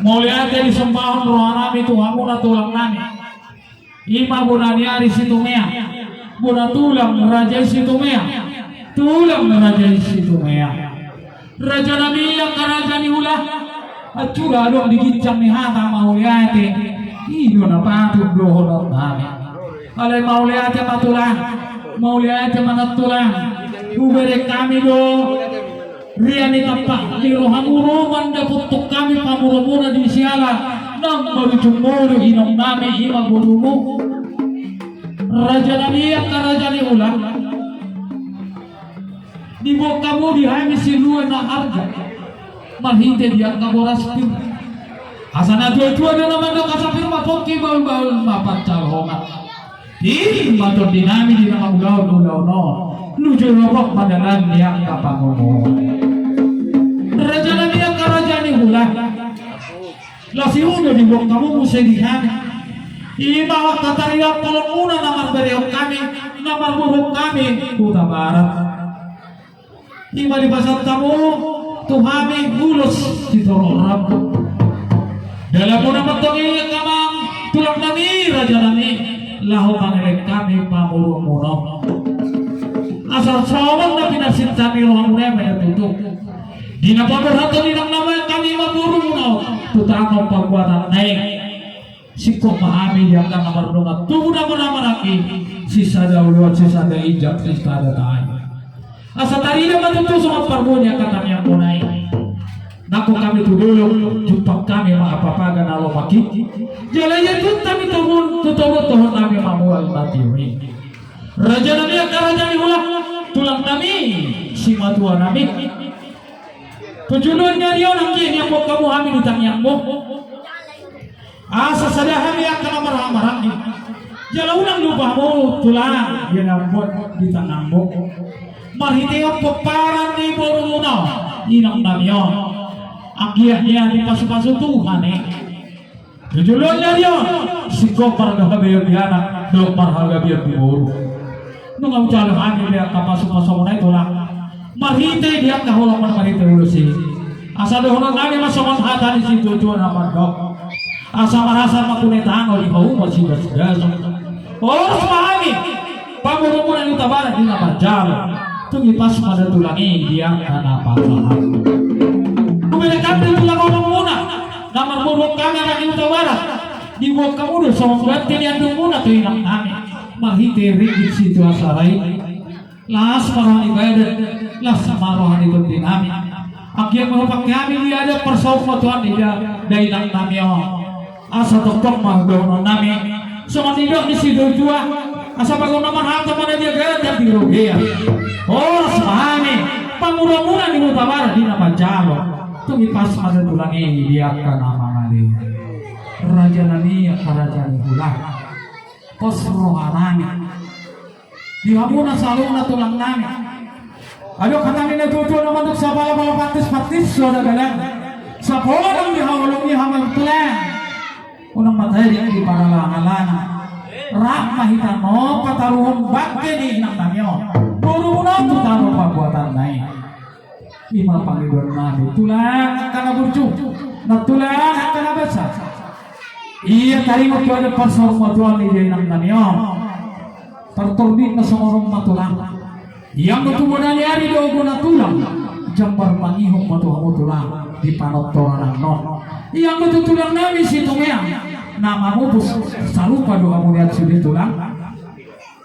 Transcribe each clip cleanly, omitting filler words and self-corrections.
Mulia dari sembahan rohanami Tuhanmu na tulang nami. Ima bunaniari situmea. Buna tulang raja situmea. Tulang raja situmea. Raja nabi yang karaja ni ulah. At chula dong digitjang ni hata mauliate. Ido na patut dohon nami. Alay mauliate matulang. Mauliate manatulang. Ubere kami do. Riani tapak di rohamuro manda putuk kami pamuro-muro di siala nang marujumuro inom nami ima gurumu raja nani yang karaja ni ulang di bawah kamu di hami silua na harga mahite dia kaboras pin asana tua-tua dia nama do kasapir mapoki baul-baul mapacal hongat di matur dinami di nama ulau no nuju robok padanan yang kapangomo raja nabi yang karaja ni hula lasi uno di bawah kamu musedihan ima waktu tariak tolong una namar beriok kami namar buruk kami kuta barat ima di pasar tamu tuhami ulus di torong rabu dalam una mentongi kamang tulang nami raja nami lahu pangelek kami pamuruk-muruk asal sawang na pinasinta ni rohang muna may natutok di napaburhato ni ng naman kami maburo mo tutang pagbuatan naik sikop mahami yang ka namarunong at tubunan mo naman aki sisa daw luwat sisa daw ijak sisa daw tayo asa tari na matuto sa magparbunya katami ang kunay naku kami tudulong jumpak kami maapapagan alo makik jalaya tut kami tutulot-tuhon kami mamual matiwi raja nami ang karaja ni hula tulang nami si matua nami tujuannya dia nanti yang mau kamu hamil di tangan mo asa sadahami akan marah-marah ni jalan ulang lupa mo tulang dia nambot di tangan mo marhite ang peparan di boruno inang namyo akhirnya di pasu-pasu Tuhan tujuannya dia sikop marga biar dia anak dok marga biar di boru nung jalan hamil dia kapasu-pasu na tulang marhite dia kahulong marhite ulo si asa dohono nami masoman hata ni si tujuan naman dok asa marasa makunetahan o di mahumot si gas oras mahami pamuro mo na yung tabara di naman jalo tungipas pada tulangi dia kana pasahan bumili kami tulang olong muna namar buruk kami na yung tabara di buwag kamudo sa mga buwag tiniandong muna to inang nami marhite rigid si tuwa saray las marahani bayadan las marahani ito dinami akhirnya merupakan kami dia ada persamaan Tuhan dia dari nami asa toktok mahdono nami sama tidak di situ jua asa bago naman hata mana dia gaya dan dirugia oh semahami pamura-mura di mutabara di nama jalo tumipas pada tulangi dia kana mangali raja nami karaja ni hula posrohanami dihamuna selalu na tulang nami aduh kami natuto naman sa bala-bala patis-patis sudah galang sa polang dihawalong ihamal tulang unang matahari di paralangalana rak mahitano pataruhon bagke ni inang namyo puro na tutano pagbuatan naik ima pangidor nami tulang ang kanaburju na tulang ang kanabasa iya tari mo tuwa na pasor mo tuwa ni inang namyo terturbit na sumurong matulang yang ketubuhan hari dogo na tulang jambar pangihong matuhang tulang di panotoran no yang ketutulang namin si tumea nama mo salupa doa mo lihat sudi tulang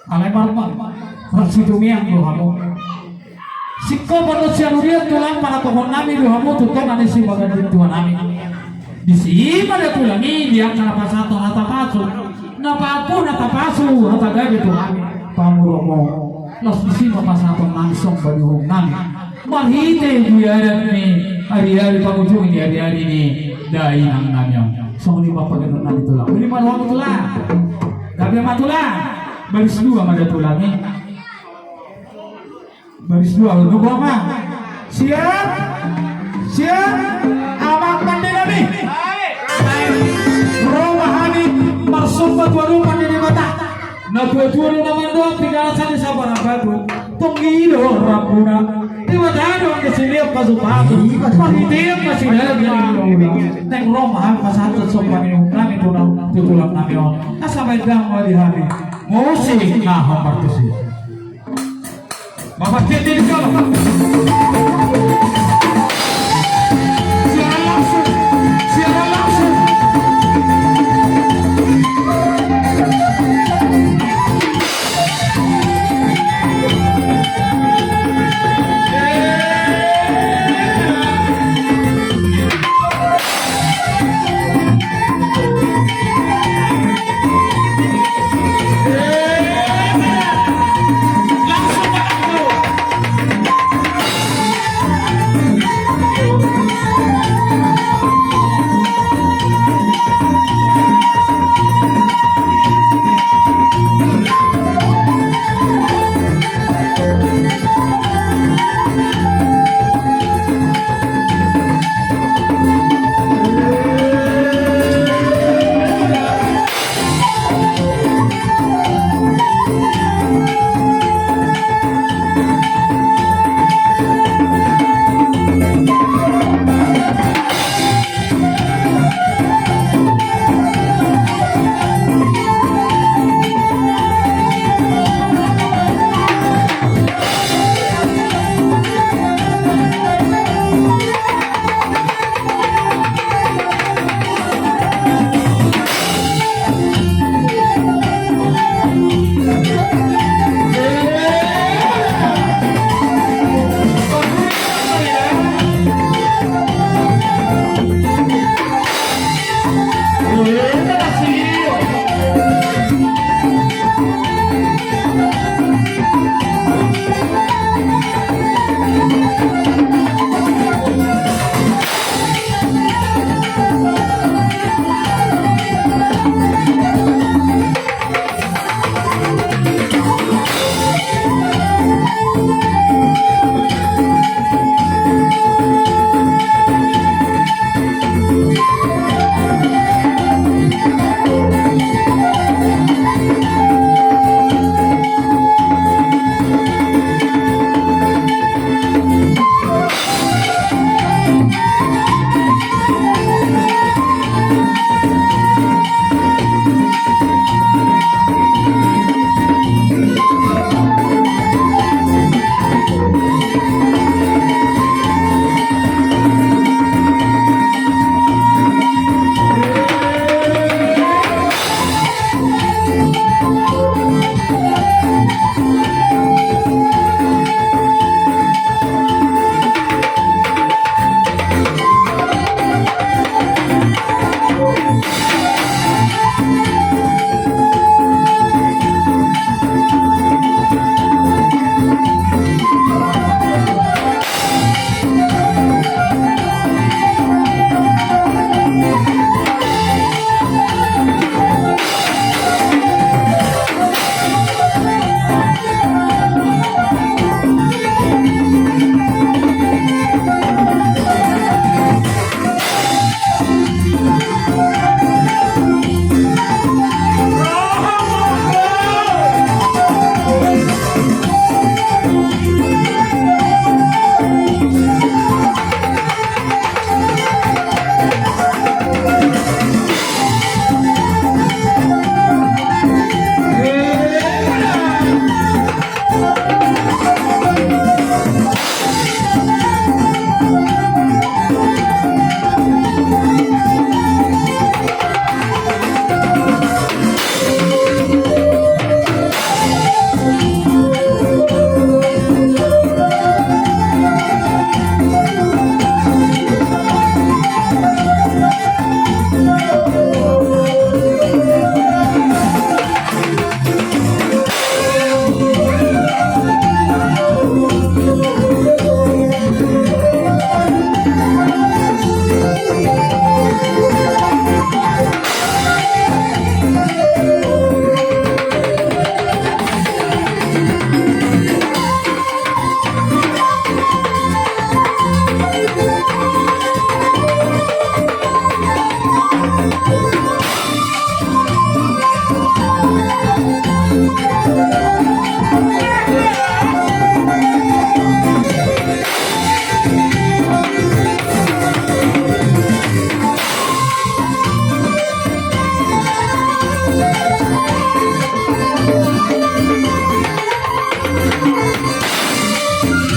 alay marmang si tumea doa mo sikko perlu sialuria tulang para tohon namin doa mo tutong ani si bagan tuan namin di sini pada tulangi dia kenapa satu hata pasu napapu natapasu hata gaji tuhan pamuromo los bisino pasapon langsung baduhong nami marhite buyaran ni hari-hari pangujung ini hari-hari ni dai nang namyo so ni mapaganon na tulang ini maluwang tulang gabi matulang baris dua mada tulang baris dua lu ba siap siap awak pandinami romahani marsumbat waru pandini mata na tuwa-tuwa naman doon, pinasan sa barangado, tungido, rapuna, Tiba-tiba kasi liap pasupado. Pagitiyak kasi lagi neng Roma pasatod sa paniungan ito na tutulak namin. Nasabay lang mo di hari. Musik na hampartusi. Mapakitin ka. Siara langsung. Siara langsung.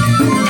Thank you.